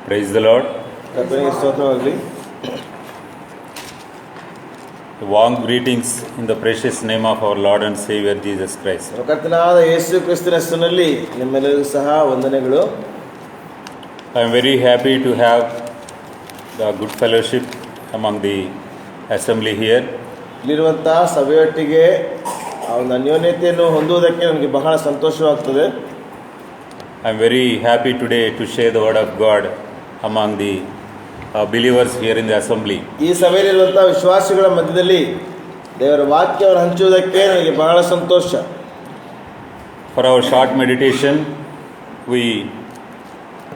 Praise the Lord. ಕರ್ತನಿಗೆ ಸ್ತೋತ್ರವಾಗಲಿ. Warm greetings in the precious name of our Lord and Savior Jesus Christ. ಕರ್ತನಾದ ಯೇಸು ಕ್ರಿಸ್ತನ ಹೆಸರಿನಲ್ಲಿ ನಿಮ್ಮೆಲ್ಲರಿಗೂ ಸಹ ವಂದನೆಗಳು. I am very happy to have the good fellowship among the assembly here. ಇಲ್ಲಿರುವಂತಹ ಸಭೆಯೊಟ್ಟಿಗೆ ಆ ಒಂದು ಅನ್ಯೋನ್ಯತೆಯನ್ನು ಹೊಂದುವುದಕ್ಕೆ ನನಗೆ ಬಹಳ ಸಂತೋಷವಾಗ್ತದೆ. I am very happy today to share the word of God among the believers here in the assembly. ಈ ಸಭೆಯಲ್ಲಿರುವಂತಹ ವಿಶ್ವಾಸಿಗಳ ಮಧ್ಯದಲ್ಲಿ ದೇವರ ವಾಕ್ಯವನ್ನು ಹಂಚುವುದಕ್ಕೆ ನನಗೆ ಬಹಳ ಸಂತೋಷ. For our short meditation, we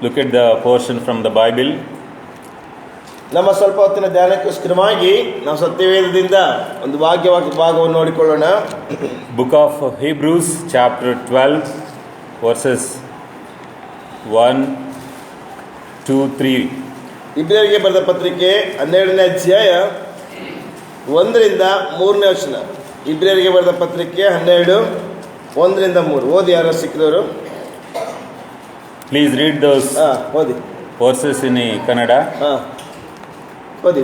look at the portion from the Bible. ನಮ್ಮ ಸ್ವಲ್ಪ ಹೊತ್ತಿನ ಧ್ಯಾನಕ್ಕೋಸ್ಕರವಾಗಿ ನಾವು ಸತ್ಯವೇದದಿಂದ ಒಂದು ಭಾಗವನ್ನು ನೋಡಿಕೊಳ್ಳೋಣ. Book of Hebrews chapter 12 verses 1, 2, 3. ಇಬ್ರಿಯರಿಗೆ ಬರೆದ ಪತ್ರಿಕೆ 12ನೇ ಅಧ್ಯಾಯ 1ರಿಂದ 3ನೇ ವಚನ. ಇಬ್ರಿಯರಿಗೆ ಬರೆದ ಪತ್ರಿಕೆ 12 1ರಿಂದ 3. ಓದಿ ಯಾರು ಸಿಕ್ಕಿದವರು. Please read those ಓದಿ verses in Kannada. ಓದಿ.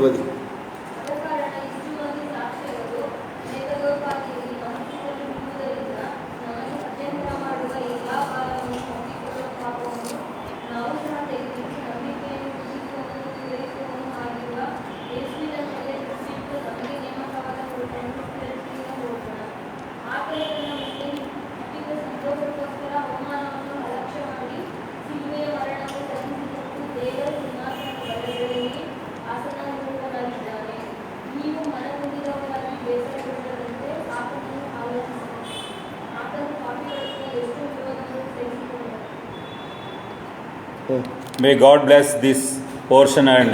May God bless this portion and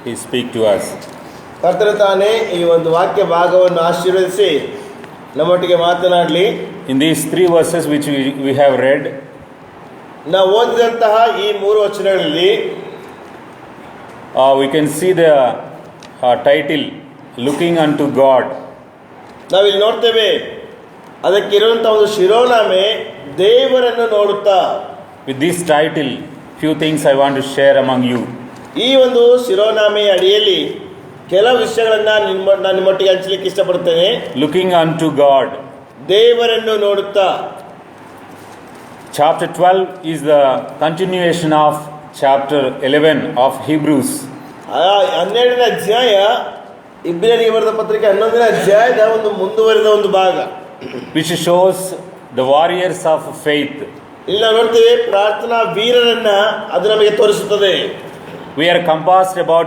He speak to us. ಕರ್ತನು ತಾನೇ ಈ ಒಂದು ವಾಕ್ಯ ಭಾಗವನ್ನು ಆಶೀರ್ವದಿಸಿ ನಮ್ಮೊಟ್ಟಿಗೆ ಮಾತನಾಡಲಿ. In these 3 verses which we have read, ನಾವು ಓದಿದಂತಹ ಈ 3 ವಚನಗಳಲ್ಲಿ we can see the title, Looking unto God. ನಾವಿಲ್ಲಿ ನೋಡ್ತೇವೆ, ಅದಕ್ಕಿರುವಂತಹ ಒಂದು ಶಿರೋನಾಮೆ ದೇವರನ್ನು ನೋಡುತ್ತಾ. With this title, few things I want to share among you. ಈ ಒಂದು ಶಿರೋನಾಮೆಯ ಅಡಿಯಲ್ಲಿ ಕೆಲವು ವಿಷಯಗಳನ್ನ ನಾನು ನಿಮ್ಮೊಟ್ಟಿಗೆ ಹಂಚಲಿಕ್ಕೆ ಇಷ್ಟಪಡ್ತೇನೆ. Looking unto God. ದೇವರನ್ನು ನೋಡುತ್ತಾ. Chapter 12 is the continuation of chapter 11 of Hebrews. 12ನೇ ಅಧ್ಯಾಯ ಇಬ್ರಿಯರಿಗೆ ಬರೆದ ಪತ್ರಿಕೆ 11ನೇ ಅಧ್ಯಾಯದ ಒಂದು ಮುಂದುವರಿದ ಒಂದು ಭಾಗ. Which shows the warriors of faith. ಇಲ್ಲಿ ನಾವು ನೋಡ್ತೇವೆ ಪ್ರಾರ್ಥನಾ ವೀರರನ್ನ ಅದು ನಮಗೆ ತೋರಿಸುತ್ತದೆ. We are compassed about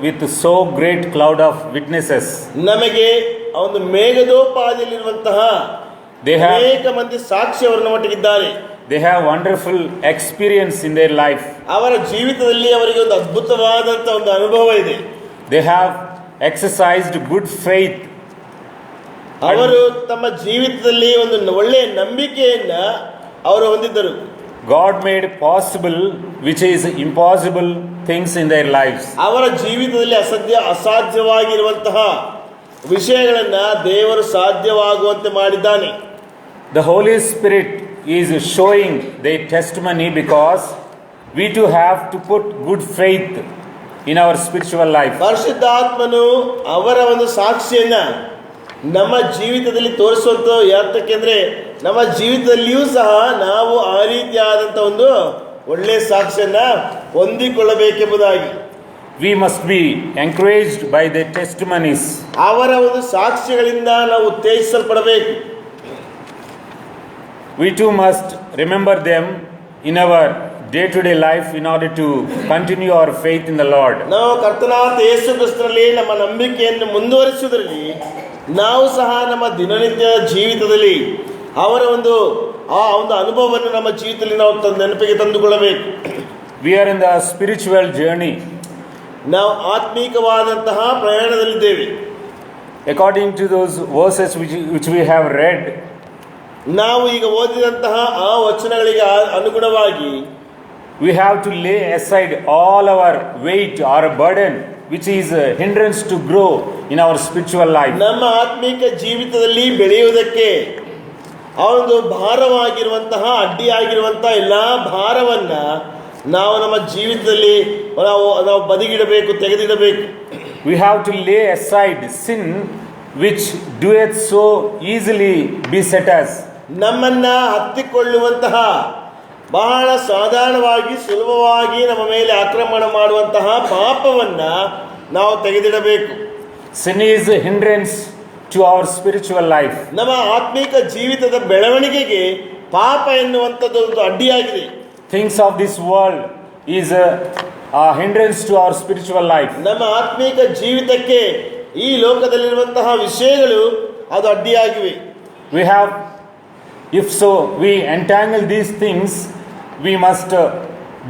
with so great cloud of witnesses. ನಮಗೆ ಒಂದು ಮೇಘದೋಪಾದಿಯಲ್ಲಿರುವಂತಹ ಅನೇಕ ಮಂದಿ ಸಾಕ್ಷಿಯವರನ್ನು ಒಟ್ಟಿಗಿದ್ದಾರೆ. They have wonderful experience in their life. ಅವರ ಜೀವಿತದಲ್ಲಿ ಅವರಿಗೆ ಒಂದು ಅದ್ಭುತವಾದಂತಹ ಒಂದು ಅನುಭವ ಇದೆ. They have exercised good faith. ಅವರು ತಮ್ಮ ಜೀವಿತದಲ್ಲಿ ಒಂದು ಒಳ್ಳೆಯ ನಂಬಿಕೆಯನ್ನ ಅವರು ಹೊಂದಿದ್ದರು. God made possible which is impossible things in their lives. ಅವರ ಜೀವಿತದಲ್ಲಿ ಅಸಾಧ್ಯವಾಗಿರುವಂತಹ ವಿಷಯಗಳನ್ನ ದೇವರು ಸಾಧ್ಯವಾಗುವಂತೆ ಮಾಡಿದ್ದಾನೆ. The Holy Spirit is showing their testimony because we too have to put good faith in our spiritual life. ಪರಿಶುದ್ಧಾತ್ಮನು ಅವರ ಒಂದು ಸಾಕ್ಷಿಯನ್ನ ನಮ್ಮ ಜೀವಿತದಲ್ಲಿ ತೋರಿಸುವಂತ ಯಾತಕ್ಕೆಂದ್ರೆ ನಮ್ಮ ಜೀವಿತದಲ್ಲಿಯೂ ಸಹ ನಾವು ಆ ರೀತಿಯಾದಂಥ ಒಂದು ಒಳ್ಳೆಯ ಸಾಕ್ಷಿಯನ್ನ ಹೊಂದಿಕೊಳ್ಳಬೇಕೆಂಬುದಾಗಿ. We must be encouraged by their testimonies. ಅವರ ಒಂದು ಸಾಕ್ಷಿಗಳಿಂದ ನಾವು ಉತ್ತೇಜಿಸಲ್ಪಡಬೇಕು. We too must remember them in our day-to-day life in order to continue our faith in the Lord. ನಾವು ಕರ್ತನಾದ ಯೇಸು ಕ್ರಿಸ್ತನಲ್ಲಿ ನಮ್ಮ ನಂಬಿಕೆಯನ್ನು ಮುಂದುವರಿಸುವುದರಲ್ಲಿ ನಾವು ಸಹ ನಮ್ಮ ದಿನನಿತ್ಯ ಜೀವಿತದಲ್ಲಿ ಅವರ ಒಂದು ಅನುಭವವನ್ನು ನಮ್ಮ ಜೀವಿತದಲ್ಲಿ ನಾವು ನೆನಪಿಗೆ ತಂದುಕೊಳ್ಳಬೇಕು. We are in the spiritual journey. ನಾವು ಆತ್ಮೀಕವಾದಂತಹ ಪ್ರಯಾಣದಲ್ಲಿದ್ದೇವೆ. According to those verses which we have read, ನಾವು ಈಗ ಓದಿದಂತಹ ಆ ವಚನಗಳಿಗೆ ಅನುಗುಣವಾಗಿ we have to lay aside all our weight or burden which is a hindrance to grow in our spiritual life. ನಮ್ಮ ಆತ್ಮೀಕ ಜೀವಿತದಲ್ಲಿ ಬೆಳೆಯುವುದಕ್ಕೆ ಆ ಒಂದು ಭಾರವಾಗಿರುವಂತಹ ಅಡ್ಡಿಯಾಗಿರುವಂತಹ ಎಲ್ಲಾ ಭಾರವನ್ನ ನಾವು ನಮ್ಮ ಜೀವಿತದಲ್ಲಿ ನಾವು ಬದಿಗಿಡಬೇಕು, ತೆಗೆದಿಡಬೇಕು. We have to lay aside sin which doeth so easily beset us. ನಮ್ಮನ್ನ ಹತ್ತಿಕೊಳ್ಳುವಂತಹ, ಬಹಳ ಸಾಧಾರಣವಾಗಿ ಸುಲಭವಾಗಿ ನಮ್ಮ ಮೇಲೆ ಆಕ್ರಮಣ ಮಾಡುವಂತಹ ಪಾಪವನ್ನ ನಾವು ತೆಗೆದಿಡಬೇಕು. Sin is a hindrance to our spiritual life. ನಮ್ಮ ಆತ್ಮಿಕ ಜೀವಿತದ ಬೆಳವಣಿಗೆಗೆ ಪಾಪ ಎನ್ನುವಂಥದ್ದು ಒಂದು ಅಡ್ಡಿಯಾಗಿದೆ. Things of this world is a hindrance to our spiritual life. ನಮ್ಮ ಆತ್ಮಿಕ ಜೀವಿತಕ್ಕೆ ಈ ಲೋಕದಲ್ಲಿರುವಂತಹ ವಿಷಯಗಳು ಅದು ಅಡ್ಡಿಯಾಗಿವೆ. We have, if so, we entangle these things, we must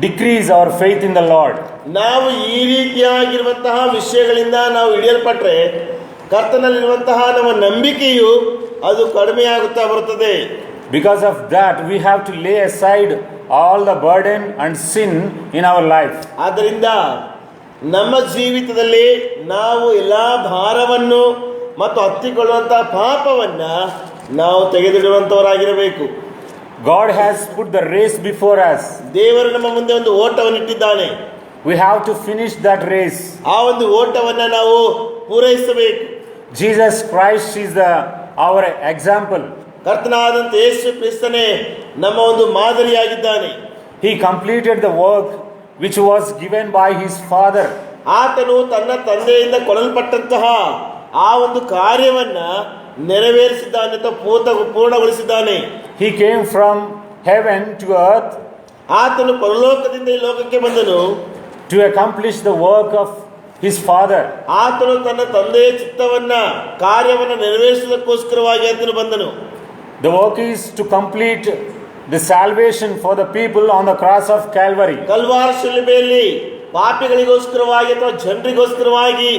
decrease our faith in the Lord. ನಾವು ಈ ರೀತಿಯಾಗಿರುವಂತಹ ವಿಷಯಗಳಿಂದ ನಾವು ಹಿಡಿಯಲ್ಪಟ್ರೆ ಕರ್ತನಲ್ಲಿರುವಂತಹ ನಮ್ಮ ನಂಬಿಕೆಯು ಅದು ಕಡಿಮೆಯಾಗುತ್ತಾ ಬರುತ್ತದೆ. Because of that, we have to lay aside all the burden and sin in our life. ಆದ್ದರಿಂದ ನಮ್ಮ ಜೀವಿತದಲ್ಲಿ ನಾವು ಎಲ್ಲಾ ಭಾರವನ್ನು ಮತ್ತು ಹತ್ತಿಕೊಳ್ಳುವಂತಹ ಪಾಪವನ್ನ ನಾವು ತೆಗೆದಿಡುವಂತವರಾಗಿರಬೇಕು. God has put the race before us. ದೇವರು ನಮ್ಮ ಮುಂದೆ ಒಂದು ಓಟವನ್ನು ಇಟ್ಟಿದ್ದಾನೆ. We have to finish that race. ಆ ಒಂದು ಓಟವನ್ನ ನಾವು ಪೂರೈಸಬೇಕು. Jesus Christ is our example. ಕರ್ತನಾದಂತ ಯೇಸು ಕ್ರಿಸ್ತನೇ ನಮ್ಮ ಒಂದು ಮಾದರಿಯಾಗಿದ್ದಾನೆ. He completed the work which was given by his father. ಆತನು ತನ್ನ ತಂದೆಯಿಂದ ಕೊಡಲ್ಪಟ್ಟಂತಹ ಆ ಒಂದು ಕಾರ್ಯವನ್ನ ನೆರವೇರಿಸಿದ್ದಾನೆ ಅಥವಾ ಪೂರ್ಣಗೊಳಿಸಿದ್ದಾನೆ. He came from heaven to earth ಆತನು ಪರಲೋಕದಿಂದ ಈ ಲೋಕಕ್ಕೆ ಬಂದನು to accomplish the work of his father. ಆತನು ತನ್ನ ತಂದೆಯ ಚಿತ್ತವನ್ನ ಕಾರ್ಯವನ್ನ ನೆರವೇರಿಸುವುದಕ್ಕೋಸ್ಕರವಾಗಿ ಆತನು ಬಂದನು. The work is to complete the salvation for the people on the cross of Calvary. ಕಲ್ವಾರ ಶಿಲುಬೆಯಲ್ಲಿ ಪಾಪಿಗಳಿಗೋಸ್ಕರವಾಗಿ ಅಥವಾ ಜನರಿಗೋಸ್ಕರವಾಗಿ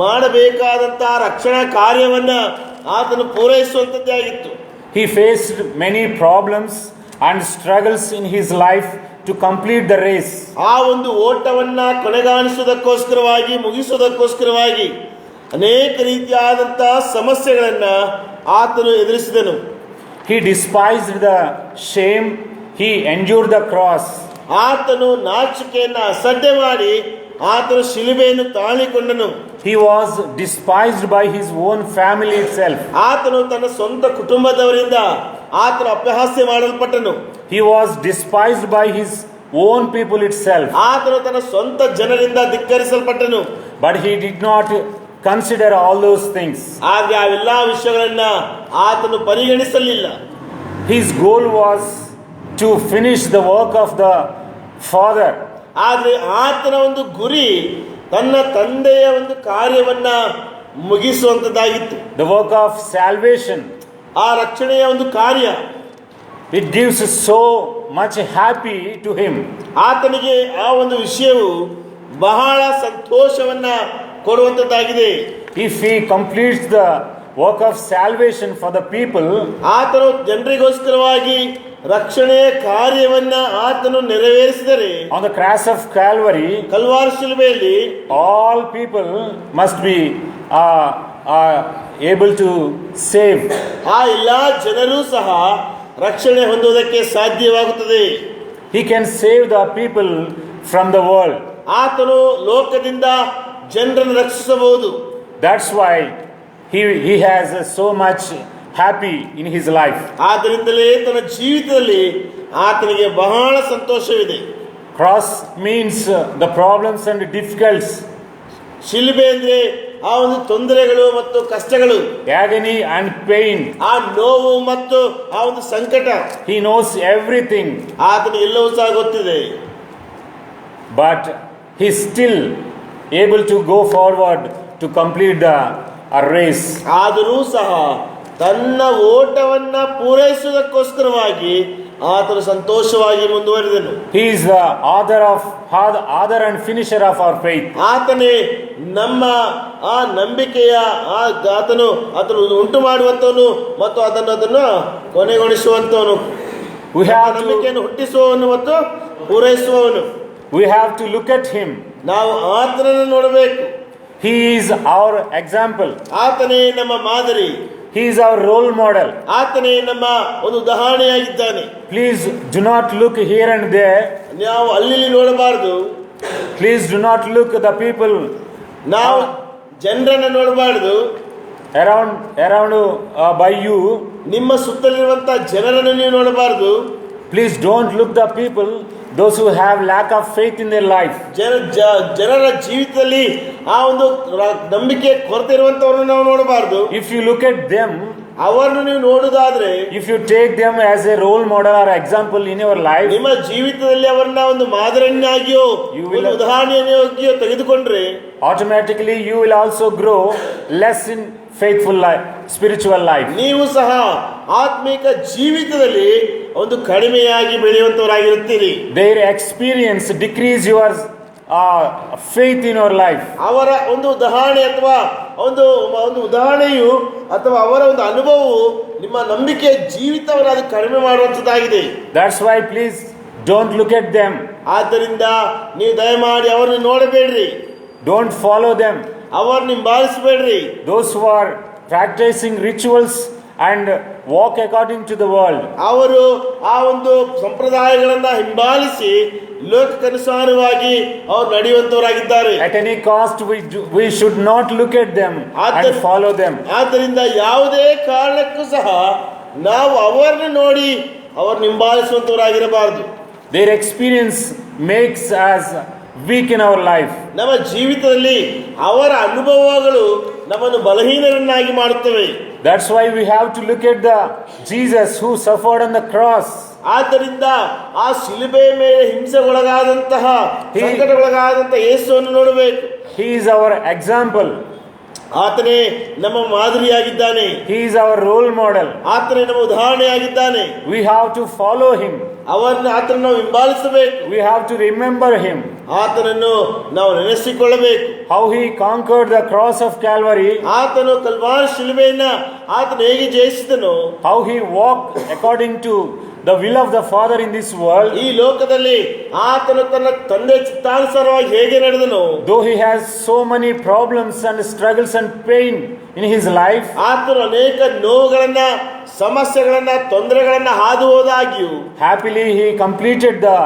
ಮಾಡಬೇಕಾದಂತಹ ರಕ್ಷಣಾ ಕಾರ್ಯವನ್ನ ಆತನು ಪೂರೈಸುವಂತದ್ದೇ ಆಗಿತ್ತು. He faced many problems and struggles in his life to complete the race. ಆ ಒಂದು ಓಟವನ್ನ ಕೊನೆಗಾಣಿಸುವುದಕ್ಕೋಸ್ಕರವಾಗಿ, ಮುಗಿಸುವುದಕ್ಕೋಸ್ಕರವಾಗಿ ಅನೇಕ ರೀತಿಯಾದಂತಹ ಸಮಸ್ಯೆಗಳನ್ನ ಆತನು ಎದುರಿಸಿದನು. He despised the shame, he endured the cross. ಆತನು ನಾಚಿಕೆಯನ್ನ ಅಸಡ್ಡೆ ಮಾಡಿ ಆತನು ಶಿಲುಬೆಯನ್ನು ತಾಳಿಕೊಂಡನು. He was despised by his own family itself. ಆತನು ತನ್ನ ಸ್ವಂತ ಕುಟುಂಬದವರಿಂದ ಆತನು ಅಪಹಾಸ್ಯ ಮಾಡಲ್ಪಟ್ಟನು. He was despised by his own people itself. ಆತನು ತನ್ನ ಸ್ವಂತ ಜನರಿಂದ ಧಿಕ್ಕರಿಸಲ್ಪಟ್ಟನು. But he did not consider all those things. ಆದ್ರೆ ಅವೆಲ್ಲಾ ವಿಷಯಗಳನ್ನ ಆತನು ಪರಿಗಣಿಸಲಿಲ್ಲ. His goal was to finish the work of the Father. ಆದ್ರೆ ಆತನ ಒಂದು ಗುರಿ ತನ್ನ ತಂದೆಯ ಒಂದು ಕಾರ್ಯವನ್ನ ಮುಗಿಸುವಂತದ್ದಾಗಿತ್ತು. The work of salvation. ಆ ರಕ್ಷಣೆಯ ಒಂದು ಕಾರ್ಯ It gives so much happy to him. ಆತನಿಗೆ ಆ ಒಂದು ವಿಷಯವು ಬಹಳ ಸಂತೋಷವನ್ನ ಕೊಡುವಂತದ್ದಾಗಿದೆ. If he completes the work of salvation for the people, ಆತನು ಜನರಿಗೋಸ್ಕರವಾಗಿ ರಕ್ಷಣೆಯ ಕಾರ್ಯವನ್ನ ಆತನು ನೆರವೇರಿಸಿದರೆ on the cross of Calvary, ಕಲ್ವಾರ ಶಿಲುಬೆಯಲ್ಲಿ all people must be able to save. ಆ ಎಲ್ಲಾ ಜನರು ಸಹ ರಕ್ಷಣೆ ಹೊಂದುವುದಕ್ಕೆ ಸಾಧ್ಯವಾಗುತ್ತದೆ. He can save the people from the world. ಆತನು ಲೋಕದಿಂದ ಜನರನ್ನು ರಕ್ಷಿಸಬಹುದು. That's why he has so much happy in his life. ಆದ್ದರಿಂದಲೇ ತನ್ನ ಜೀವಿತದಲ್ಲಿ ಆತನಿಗೆ ಬಹಳ ಸಂತೋಷವಿದೆ. Cross means the problems and difficulties. ಶಿಲುಬೆ ಅಂದ್ರೆ ಆ ಒಂದು ತೊಂದರೆಗಳು ಮತ್ತು ಕಷ್ಟಗಳು, agony and pain. ಆ ನೋವು ಮತ್ತು ಆ ಒಂದು ಸಂಕಟ. He knows everything. ಆತನಿಗೆ ಎಲ್ಲವೂ ಸಹ ಗೊತ್ತಿದೆ. But he is still able to go forward to complete the race. ಆದರೂ ಸಹ ತನ್ನ ಓಟವನ್ನ ಪೂರೈಸುವುದಕ್ಕೋಸ್ಕರವಾಗಿ ಆತನು ಸಂತೋಷವಾಗಿ ಮುಂದುವರಿದನು. He is the author and finisher of our faith. ಆತನೇ ನಮ್ಮ ಆ ನಂಬಿಕೆಯ ಆತನು ಉಂಟು ಮಾಡುವಂತವನು ಮತ್ತು ಅದನ್ನು ಕೊನೆಗೊಳಿಸುವಂತವನು. ನಂಬಿಕೆಯನ್ನು ಹುಟ್ಟಿಸುವವನು ಮತ್ತು ಪೂರೈಸುವವನು. We have to look at him. ನಾವು ಆತನನ್ನು ನೋಡಬೇಕು. He is our example. ಆತನೇ ನಮ್ಮ ಮಾದರಿ. He is our role model. ಆತನೇ ನಮ್ಮ ಒಂದು ಉದಾಹರಣೆಯಾಗಿದ್ದಾನೆ. Please do not look here and there ನಾವು ಅಲ್ಲಿ ನೋಡಬಾರದು. Please do not look at the people ನಾವು ಜನರನ್ನ ನೋಡಬಾರದು. around by you. ನಿಮ್ಮ ಸುತ್ತಲಿರುವಂತ ಜನರನ್ನು ನೀವು ನೋಡಬಾರದು. Please don't look the people, those who have lack of faith in their life. ಜನರ ಜೀವಿತದಲ್ಲಿ ಆ ಒಂದು ನಂಬಿಕೆ ಕೊರತೆ ಇರುವಂತವರನ್ನು ನಾವು ನೋಡಬಾರದು. If you look at them, ಅವರನ್ನು ನೀವು ನೋಡುವುದಾದ್ರೆ, if you take them as a role model or example in your life, ನಿಮ್ಮ ಜೀವಿತದಲ್ಲಿ ಅವರನ್ನ ಒಂದು ಮಾದರಿಯನ್ನಾಗಿಯೋ ಒಂದು ಉದಾಹರಣೆಯನ್ನಾಗಿಯೋ ತೆಗೆದುಕೊಂಡ್ರೆ, automatically you will also grow less in faithful life, spiritual life. ನೀವು ಸಹ ಆತ್ಮಿಕ ಜೀವಿತದಲ್ಲಿ ಒಂದು ಕಡಿಮೆಯಾಗಿ ಬೆಳೆಯುವಂತವರಾಗಿರುತ್ತೀರಿ. Their experience decrease your faith in your life. ಅವರ ಒಂದು ಉದಾಹರಣೆ ಅಥವಾ ಒಂದು ಉದಾಹರಣೆಯು ಅಥವಾ ಅವರ ಒಂದು ಅನುಭವವು ನಿಮ್ಮ ನಂಬಿಕೆಯ ಜೀವಿತವನ್ನು ಅದು ಕಡಿಮೆ ಮಾಡುವಂತದ್ದಾಗಿದೆ. That's why please don't look at them. ಆದ್ದರಿಂದ ನೀವು ದಯಮಾಡಿ ಅವರನ್ನು ನೋಡಬೇಡ್ರಿ. Don't follow them. ಅವರನ್ನು ಹಿಂಬಾಲಿಸಬೇಡ್ರಿ. Those who are practicing rituals and walk according to the world. ಅವರು ಆ ಒಂದು ಸಂಪ್ರದಾಯಗಳನ್ನ ಹಿಂಬಾಲಿಸಿ ಲೋಕಕ್ಕನುಸಾರವಾಗಿ ಅವರು ನಡೆಯುವಂತವರಾಗಿದ್ದಾರೆ. At any cost we should not look at them and follow them. ಆದ್ದರಿಂದ ಯಾವುದೇ ಕಾರಣಕ್ಕೂ ಸಹ ನಾವು ಅವರನ್ನು ನೋಡಿ ಅವರನ್ನು ಹಿಂಬಾಲಿಸುವಂತವರಾಗಿರಬಾರದು. Their experience makes us weak in our life. ನಮ್ಮ ಜೀವಿತದಲ್ಲಿ ಅವರ ಅನುಭವಗಳು ನಮ್ಮನ್ನು ಬಲಹೀನರನ್ನಾಗಿ ಮಾಡುತ್ತವೆ. That's why we have to look at the Jesus who suffered on the cross. ಆದ್ದರಿಂದ ಆ ಶಿಲುಬೆಯ ಮೇಲೆ ಹಿಂಸೆಗೊಳಗಾದಂತಹ ಸಂಕಟಗೊಳಗಾದಂತಹ ಯೇಸುವನ್ನು ನೋಡಬೇಕು. He is our example. ಆತನೇ ನಮ್ಮ ಮಾದರಿಯಾಗಿದ್ದಾನೆ. He is our role model. ಆತನೇ ನಮ್ಮ ಉದಾಹರಣೆಯಾಗಿದ್ದಾನೆ. We have to follow him. ಆತನನ್ನು ನಾವು ಹಿಂಬಾಲಿಸಬೇಕು. We have to remember him. ಆತನನ್ನು ನಾವು ನೆನೆಸಿಕೊಳ್ಳಬೇಕು. How he conquered the cross of Calvary. ಆತನು ಕಲ್ವಾರಿ ಶಿಲುಬೆಯನ್ನ ಆತನು ಹೇಗೆ ಜಯಿಸಿದನು. How he walked according to the will of the Father in this world. ಈ ಲೋಕದಲ್ಲಿ ಆತನು ತನ್ನ ತಂದೆ ಚಿತ್ತಾನುಸಾರವಾಗಿ ಹೇಗೆ ನಡೆದನು. Though he has so many problems and struggles and pain in his life. ಆತನು ಅನೇಕ ನೋವುಗಳನ್ನ ಸಮಸ್ಯೆಗಳನ್ನ ತೊಂದರೆಗಳನ್ನ ಹಾದು ಹೋದಾಗ್ಯೂ happily he completed the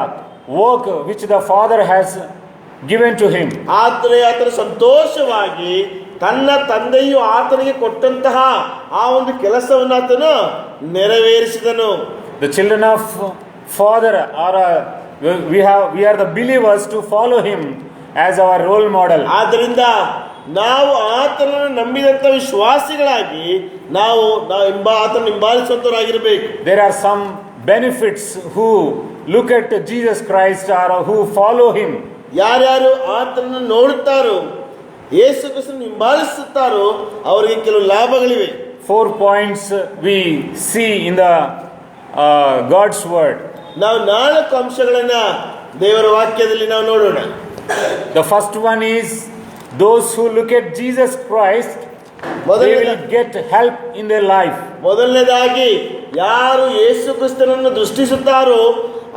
work which the Father has given to him. ಆದರೆ ಆತನು ಸಂತೋಷವಾಗಿ ತನ್ನ ತಂದೆಯು ಆತನಿಗೆ ಕೊಟ್ಟಂತಹ ಆ ಒಂದು ಕೆಲಸವನ್ನು ಆತನು ನೆರವೇರಿಸಿದನು. The children of Father we are the believers to follow him as our role model. ಆದ್ದರಿಂದ ನಾವು ಆತನನ್ನು ನಂಬಿದಂತ ವಿಶ್ವಾಸಿಗಳಾಗಿ ನಾವು ಆತನನ್ನು ಹಿಂಬಾಲಿಸುವಂತವರಾಗಿರಬೇಕು. There are some benefits who look at Jesus Christ or who follow him. ಯಾರ್ಯಾರು ಆತನನ್ನು ನೋಡುತ್ತಾರೋ ಯೇಸು ಕ್ರಿಸ್ತನನ್ನು ಹಿಂಬಾಲಿಸುತ್ತಾರೋ ಅವರಿಗೆ ಕೆಲವು ಲಾಭಗಳಿವೆ. 4 points we see in the God's word. ನಾವು 4 ಅಂಶಗಳನ್ನ ದೇವರ ವಾಕ್ಯದಲ್ಲಿ ನಾವು ನೋಡೋಣ. The first one is those who look at Jesus Christ, they will get help in their life. ಮೊದಲನೇದಾಗಿ ಯಾರು ಯೇಸು ಕ್ರಿಸ್ತನನ್ನು ದೃಷ್ಟಿಸುತ್ತಾರೋ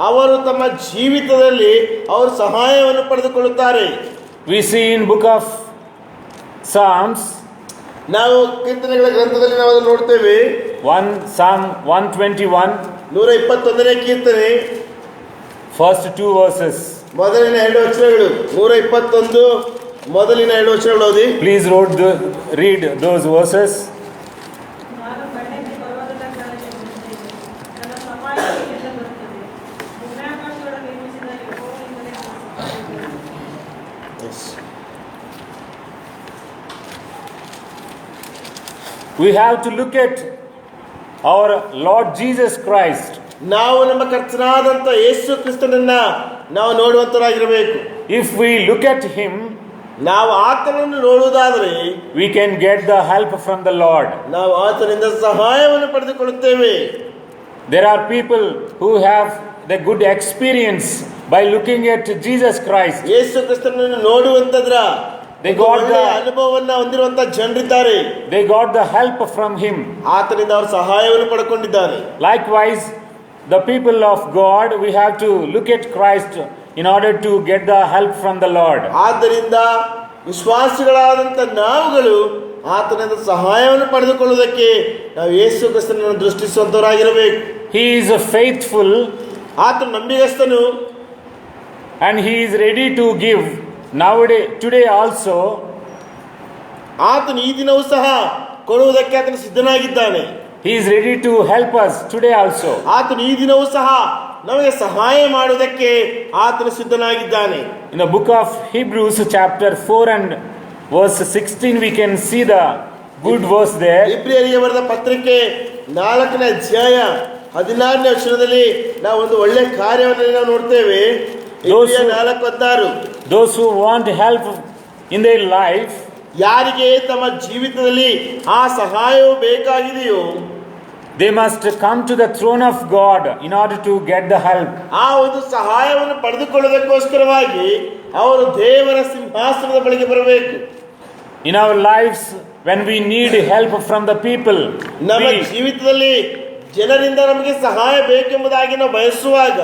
ಅವರು ತಮ್ಮ ಜೀವಿತದಲ್ಲಿ ಅವರು ಸಹಾಯವನ್ನು ಪಡೆದುಕೊಳ್ಳುತ್ತಾರೆ. We see in book of Psalms, ನಾವು ಕೀರ್ತನೆಗಳ ಗ್ರಂಥದಲ್ಲಿ ನಾವು ಅದನ್ನು ನೋಡ್ತೇವೆ. Psalm 121, 121ನೇ ಕೀರ್ತನೆ first 2 verses. ಮೊದಲಿನ 2 ವಚನಗಳು. 121 ಮೊದಲಿನ 2 ವಚನಗಳು ಓದಿ. Please read those verses. We have to look at our Lord Jesus Christ. ನಾವು ನಮ್ಮ ಕರ್ತನಾದಂತ ಯೇಸು ಕ್ರಿಸ್ತನನ್ನ ನಾವು ನೋಡುವಂತರಾಗಿರಬೇಕು. If we look at him, ನಾವು ಆತನನ್ನು ನೋಡುವುದಾದರೆ we can get the help from the Lord. ನಾವು ಆತನಿಂದ ಸಹಾಯವನ್ನು ಪಡೆದುಕೊಳ್ಳುತ್ತೇವೆ. There are people who have the good experience by looking at Jesus Christ. ಯೇಸು ಕ್ರಿಸ್ತನನ್ನು ನೋಡುವಂತದ್ರ They got the ಅನುಭವವನ್ನು ಹೊಂದಿರುವಂತ ಜನರಿದ್ದಾರೆ. They got the help from him. ಆತನಿಂದ ಅವರು ಸಹಾಯವನ್ನು ಪಡೆದುಕೊಂಡಿದ್ದಾರೆ. Likewise, the people of God, we have to look at Christ in order to get the help from the Lord. ಆದ್ದರಿಂದ ವಿಶ್ವಾಸಿಗಳಾದಂತ ನಾವುಗಳು ಆತನಿಂದ ಸಹಾಯವನ್ನು ಪಡೆದುಕೊಳ್ಳುವುದಕ್ಕೆ ನಾವು ಯೇಸು ಕ್ರಿಸ್ತನನ್ನು ದೃಷ್ಟಿಸುವಂತವರಾಗಿರಬೇಕು. He is faithful. ಆತನು ನಂಬಿಗಸ್ತನು. And He is ready to give today also. ಆತನು ಈ ದಿನವೂ ಸಹ ಕೊಡುವುದಕ್ಕೆ ಆತನು ಸಿದ್ಧನಾಗಿದ್ದಾನೆ. He is ready to help us today also. ಆತನು ಈ ದಿನವೂ ಸಹ ನಮಗೆ ಸಹಾಯ ಮಾಡುವುದಕ್ಕೆ ಆತನು ಸಿದ್ಧನಾಗಿದ್ದಾನೆ. In the book of Hebrews chapter 4 and verse 16 we can see the good verse there. ಇಬ್ರಿಯರಿಗೆ ಬರೆದ ಪತ್ರಿಕೆ 4ನೇ ಅಧ್ಯಾಯ 16ನೇ ವಚನದಲ್ಲಿ ನಾವು ಒಂದು ಒಳ್ಳೆ ಕಾರ್ಯವನ್ನು ನಾವು ನೋಡ್ತೇವೆ. ಇಬ್ರಿಯ 4:16. Those who want help in their life, ಯಾರಿಗೆ ತಮ್ಮ ಜೀವಿತದಲ್ಲಿ ಆ ಸಹಾಯವು ಬೇಕಾಗಿದೆಯೋ, they must come to the throne of God in order to get the help. ಆ ಒಂದು ಸಹಾಯವನ್ನು ಪಡೆದುಕೊಳ್ಳೋದಕ್ಕೋಸ್ಕರವಾಗಿ ಅವರು ದೇವರ ಸಿಂಹಾಸನದ ಬಳಿಗೆ ಬರಬೇಕು. In our lives, when we need help from the people, ನಮ್ಮ ಜೀವಿತದಲ್ಲಿ ಜನರಿಂದ ನಮಗೆ ಸಹಾಯ ಬೇಕೆಂಬುದಾಗಿ ನಾವು ಬಯಸುವಾಗ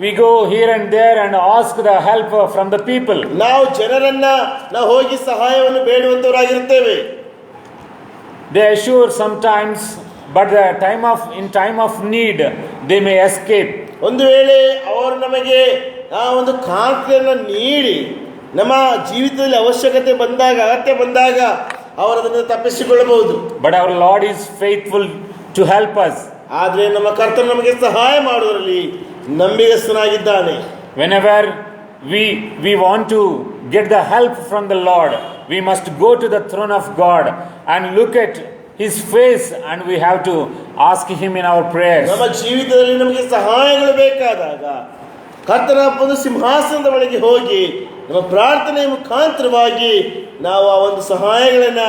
we go here and there and ask the help from the people. ನಾವು ಜನರನ್ನ ನಾವು ಹೋಗಿ ಸಹಾಯವನ್ನು ಬೇಡುವಂತವರಾಗಿರುತ್ತೇವೆ. They assure sometimes, but in time of need they may escape. ಒಂದು ವೇಳೆ ಅವರು ನಮಗೆ ಆ ಒಂದು ಖಾತ್ರಿಯನ್ನು ನೀಡಿ ನಮ್ಮ ಜೀವಿತದಲ್ಲಿ ಅವಶ್ಯಕತೆ ಬಂದಾಗ, ಅಗತ್ಯ ಬಂದಾಗ ಅವರು ಅದನ್ನು ತಪ್ಪಿಸಿಕೊಳ್ಳಬಹುದು. But our Lord is faithful to help us. ಆದರೆ ನಮ್ಮ ಕರ್ತನು ನಮಗೆ ಸಹಾಯ ಮಾಡುವುದರಲ್ಲಿ ನಂಬಿಗಸ್ತನಾಗಿದ್ದಾನೆ. Whenever we want to get the help from the Lord, we must go to the throne of God and look at His face, and we have to ask Him in our prayers. ನಮ್ಮ ಜೀವಿತದಲ್ಲಿ ನಮಗೆ ಸಹಾಯಗಳು ಬೇಕಾದಾಗ ಕರ್ತನ ಒಂದು ಸಿಂಹಾಸನದ ಬಳಿಗೆ ಹೋಗಿ ನಮ್ಮ ಪ್ರಾರ್ಥನೆಯ ಮುಖಾಂತರವಾಗಿ ನಾವು ಆ ಒಂದು ಸಹಾಯಗಳನ್ನ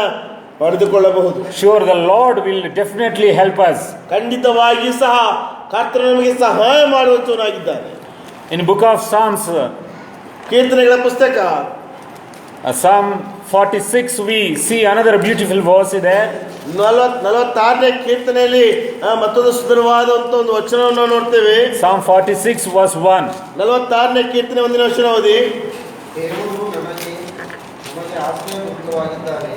ಪಡೆದುಕೊಳ್ಳಬಹುದು. Sure, the Lord will definitely help us. ಖಂಡಿತವಾಗಿಯೂ ಸಹ ಕರ್ತನು ನಮಗೆ ಸಹಾಯ ಮಾಡುವಂತವನಾಗಿದ್ದಾನೆ. In book of Psalms, ಕೀರ್ತನೆಗಳ ಪುಸ್ತಕ Psalm 46, we see another beautiful verse there. 46ನೇ ಕೀರ್ತನೆಯಲ್ಲಿ ಮತ್ತೊಂದು ಸುಂದರವಾದಂತ ಒಂದು ವಚನವನ್ನು ನೋಡ್ತೇವೆ. Psalm 46 verse 1. 46ನೇ ಕೀರ್ತನೆ 1ನೇ ವಚನ ಓದಿ. ದೇವರು ನಮಗೆ ಆಶ್ರಯವಾಗಿದ್ದಾನೆ,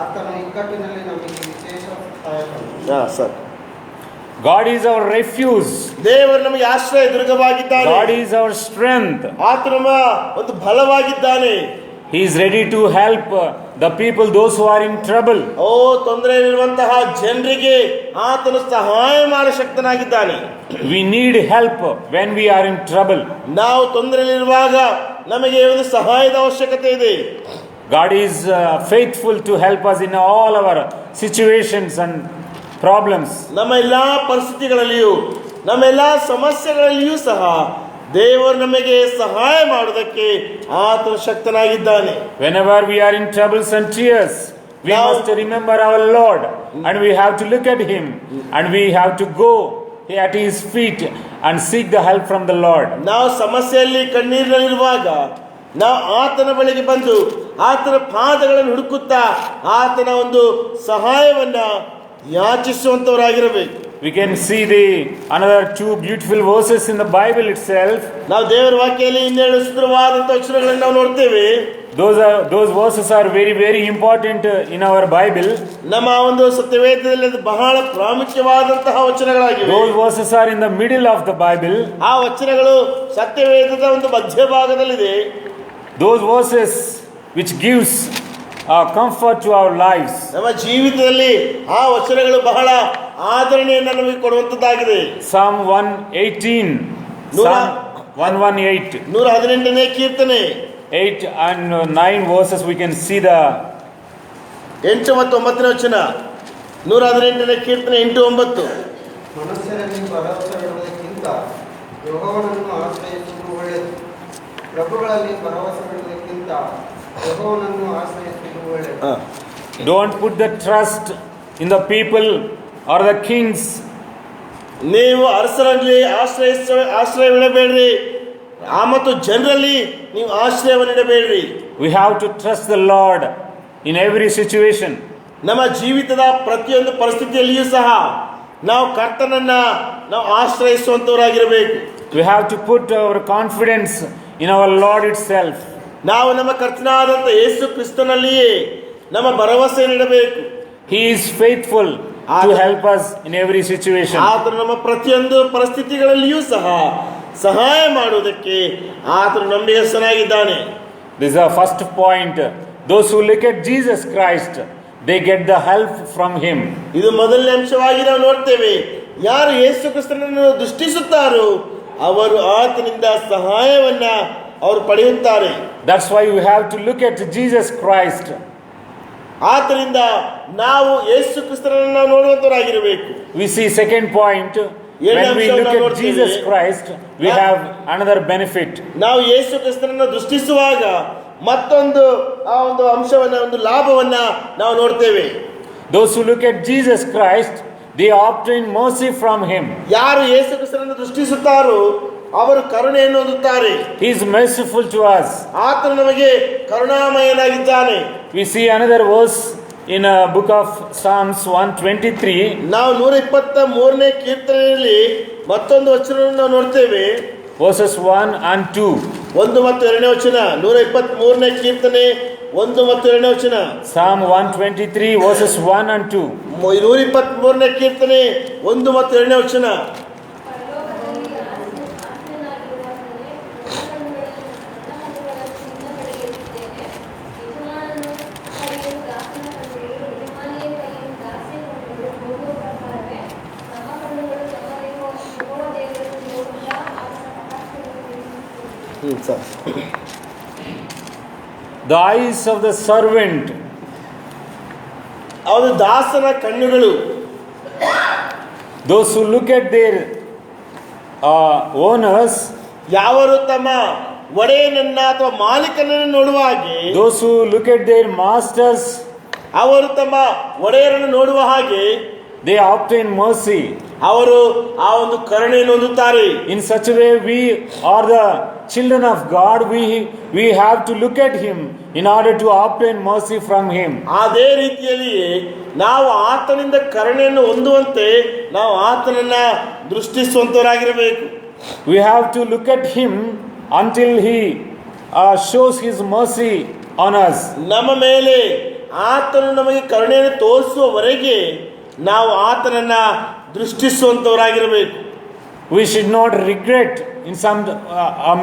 ಆತನ ಇಕ್ಕಟ್ಟಿನಲ್ಲಿ ನಮಗೆ ವಿಶೇಷ ಸಹಾಯ. God is our refuge. ದೇವರು ನಮಗೆ ಆಶ್ರಯ ದುರ್ಗವಾಗಿದ್ದಾನೆ. God is our strength. ಆತನು ನಮ್ಮ ಒಂದು ಬಲವಾಗಿದ್ದಾನೆ. He is ready to help the people, those who are in trouble. ತೊಂದರೆಯಲ್ಲಿರುವಂತಹ ಜನರಿಗೆ ಆತನು ಸಹಾಯ ಮಾಡಲು ಶಕ್ತನಾಗಿದ್ದಾನೆ. We need help when we are in trouble. ನಾವು ತೊಂದರೆಯಲ್ಲಿರುವಾಗ ನಮಗೆ ಒಂದು ಸಹಾಯದ ಅವಶ್ಯಕತೆ ಇದೆ. God is faithful to help us in all our situations and problems. ನಮ್ಮ ಎಲ್ಲಾ ಪರಿಸ್ಥಿತಿಗಳಲ್ಲಿಯೂ ನಮ್ಮ ಎಲ್ಲಾ ಸಮಸ್ಯೆಗಳಲ್ಲಿಯೂ ಸಹ ದೇವರು ನಮಗೆ ಸಹಾಯ ಮಾಡುವುದಕ್ಕೆ ಆತನು ಶಕ್ತನಾಗಿದ್ದಾನೆ. Whenever we are in troubles and tears, we must remember our Lord, and we have to look at Him, and we have to go at His feet and seek the help from the Lord. ನಾವು ಸಮಸ್ಯೆಯಲ್ಲಿ ಕಣ್ಣೀರಿನಲ್ಲಿರುವಾಗ ನಾವು ಆತನ ಬಳಿಗೆ ಬಂದು ಆತನ ಪಾದಗಳನ್ನು ಹುಡುಕುತ್ತಾ ಆತನ ಒಂದು ಸಹಾಯವನ್ನ ಯಾಚಿಸುವಂತವರಾಗಿರಬೇಕು. We can see another two beautiful verses in the Bible itself. ನಾವು ದೇವರ ವಾಕ್ಯದಲ್ಲಿ ಇನ್ನೆರಡು ಸುಂದರವಾದಂತ ವಚನಗಳನ್ನು ನಾವು ನೋಡ್ತೇವೆ. Those verses are very, very important in our Bible. ನಮ್ಮ ಒಂದು ಸತ್ಯವೇದದಲ್ಲಿ ಅದು ಬಹಳ ಪ್ರಾಮುಖ್ಯವಾದಂತಹ ವಚನಗಳಾಗಿವೆ. Those verses are in the middle of the Bible. ಆ ವಚನಗಳು ಸತ್ಯವೇದದ ಒಂದು ಮಧ್ಯಭಾಗದಲ್ಲಿದೆ. Those verses which gives comfort to our lives. ನಮ್ಮ ಜೀವಿತದಲ್ಲಿ ಆ ವಚನಗಳು ಬಹಳ ಆದರಣೆಯನ್ನು ನಮಗೆ ಕೊಡುವಂತದ್ದಾಗಿದೆ. Psalm 118. Psalm 118. 118ನೇ ಕೀರ್ತನೆ 8 and 9 verses we can see the 8 ಮತ್ತು 9ನೇ ವಚನ. 118ನೇ ಕೀರ್ತನೆ 8, 9. ಮನುಷ್ಯರಲ್ಲಿ ಭರವಸೆಯಿಡುವುದಕ್ಕಿಂತ ಯೆಹೋವನನ್ನು ಆಶ್ರಯಿಸುವುದು ಒಳ್ಳೆಯದು. ಪ್ರಭುಗಳಲ್ಲಿ ಭರವಸೆಯಿಡುವುದಕ್ಕಿಂತ ಯೆಹೋವನನ್ನು ಆಶ್ರಯಿಸುವುದು ಒಳ್ಳೆಯದು. Don't put the trust in the people or the kings. ನೀವು ಅರಸರಲ್ಲಿ ಆಶ್ರಯವಿಡಬೇಡ್ರಿ, ಮತ್ತು ಜನರಲ್ಲಿ ನೀವು ಆಶ್ರಯವನ್ನಿಡಬೇಡ್ರಿ. We have to trust the Lord in every situation. ನಮ್ಮ ಜೀವಿತದ ಪ್ರತಿಯೊಂದು ಪರಿಸ್ಥಿತಿಯಲ್ಲಿಯೂ ಸಹ ನಾವು ಕರ್ತನನ್ನ ನಾವು ಆಶ್ರಯಿಸುವಂತವರಾಗಿರಬೇಕು. We have to put our confidence in our Lord itself. ನಾವು ನಮ್ಮ ಕರ್ತನಾದಂತ ಯೇಸು ಕ್ರಿಸ್ತನಲ್ಲಿಯೇ ನಮ್ಮ ಭರವಸೆಯನ್ನಿಡಬೇಕು. He is faithful to help us in every situation. ಆತನು ನಮ್ಮ ಪ್ರತಿಯೊಂದು ಪರಿಸ್ಥಿತಿಗಳಲ್ಲಿಯೂ ಸಹ ಸಹಾಯ ಮಾಡುವುದಕ್ಕೆ ಆತನು ನಂಬಿಗಸ್ತನಾಗಿದ್ದಾನೆ. This is our first point. Those who look at Jesus Christ, they get the help from him. ಇದು ಮೊದಲನೇ ಅಂಶವಾಗಿ ನಾವು ನೋಡ್ತೇವೆ. ಯಾರು ಯೇಸು ಕ್ರಿಸ್ತನನ್ನು ದೃಷ್ಟಿಸುತ್ತಾರೋ ಅವರು ಆತನಿಂದ ಸಹಾಯವನ್ನ ಅವರು ಪಡೆಯುತ್ತಾರೆ. That's why we have to look at Jesus Christ. ಆತನಿಂದ ನಾವು ಯೇಸು ಕ್ರಿಸ್ತನನ್ನು ನಾವು ನೋಡುವಂತರಾಗಿರಬೇಕು. We see second point. When we look at Jesus Christ, we have another benefit. ನಾವು ಯೇಸು ಕ್ರಿಸ್ತನನ್ನು ದೃಷ್ಟಿಸುವಾಗ ಮತ್ತೊಂದು ಆ ಒಂದು ಅಂಶವನ್ನ, ಒಂದು ಲಾಭವನ್ನ ನಾವು ನೋಡ್ತೇವೆ. Those who look at Jesus Christ, they obtain mercy from him. ಯಾರು ಯೇಸು ಕ್ರಿಸ್ತನನ್ನು ದೃಷ್ಟಿಸುತ್ತಾರೋ ಅವರು ಕರುಣೆಯನ್ನು ಹೊಂದುತ್ತಾರೆ. He is merciful to us. ಆತನು ನಮಗೆ ಕರುಣಾಮಯನಾಗಿದ್ದಾನೆ. We see another verse in a book of Psalms 123. ನಾವು 123ನೇ ಕೀರ್ತನೆಯಲ್ಲಿ ಮತ್ತೊಂದು ವಚನವನ್ನು ನಾವು ನೋಡ್ತೇವೆ. Verses 1 and 2. 1 ಮತ್ತು 2ನೇ ವಚನ. 123ನೇ ಕೀರ್ತನೆ 1 ಮತ್ತು 2ನೇ ವಚನ. Psalm 123 verses 1 and 2. 123ನೇ ಕೀರ್ತನೆ 1 ಮತ್ತು 2ನೇ ವಚನ. The eyes of the servant, ಅವನು ದಾಸನ ಕಣ್ಣುಗಳು. those who look at their owners, ಯಾವರು ತಮ್ಮ ಒಡೆಯನನ್ನ ಅಥವಾ ಮಾಲೀಕನನ್ನು ನೋಡುವ ಹಾಗೆ, those who look at their masters, ಅವರು ತಮ್ಮ ಒಡೆಯರನ್ನು ನೋಡುವ ಹಾಗೆ they obtain mercy. ಅವರು ಆ ಒಂದು ಕರುಣೆಯನ್ನು ಹೊಂದುತ್ತಾರೆ. In such a way, we are the children of God. We have to look at him in order to obtain mercy from him. ಅದೇ ರೀತಿಯಲ್ಲಿಯೇ ನಾವು ಆತನಿಂದ ಕರುಣೆಯನ್ನು ಹೊಂದುವಂತೆ ನಾವು ಆತನನ್ನ ದೃಷ್ಟಿಸುವಂತವರಾಗಿರಬೇಕು. We have to look at him until he shows his mercy on us. ನಮ್ಮ ಮೇಲೆ ಆತನು ನಮಗೆ ಕರುಣೆಯನ್ನು ತೋರಿಸುವವರೆಗೆ ನಾವು ಆತನನ್ನ ದೃಷ್ಟಿಸುವಂತವರಾಗಿರಬೇಕು. We should not regret in some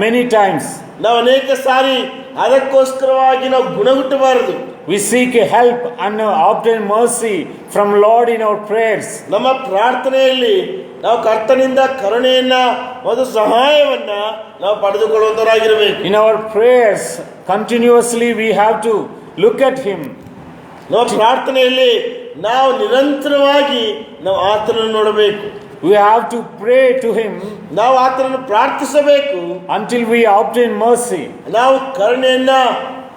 many times. ನಾವು ಅನೇಕ ಸಾರಿ ಅದಕ್ಕೋಸ್ಕರವಾಗಿ ನಾವು ಗುಣಗುಟ್ಟಬಾರದು. We seek help and obtain mercy from Lord in our prayers. ನಮ್ಮ ಪ್ರಾರ್ಥನೆಯಲ್ಲಿ ನಾವು ಕರ್ತನಿಂದ ಕರುಣೆಯನ್ನ ಮತ್ತು ಸಹಾಯವನ್ನ ನಾವು ಪಡೆದುಕೊಳ್ಳುವಂತವರಾಗಿರಬೇಕು. In our prayers continuously we have to look at him. ನಮ್ಮ ಪ್ರಾರ್ಥನೆಯಲ್ಲಿ ನಾವು ನಿರಂತರವಾಗಿ ನಾವು ಆತನನ್ನು ನೋಡಬೇಕು. We have to pray to him ನಾವು ಆತನನ್ನು ಪ್ರಾರ್ಥಿಸಬೇಕು until we obtain mercy. ನಾವು ಕರುಣೆಯನ್ನ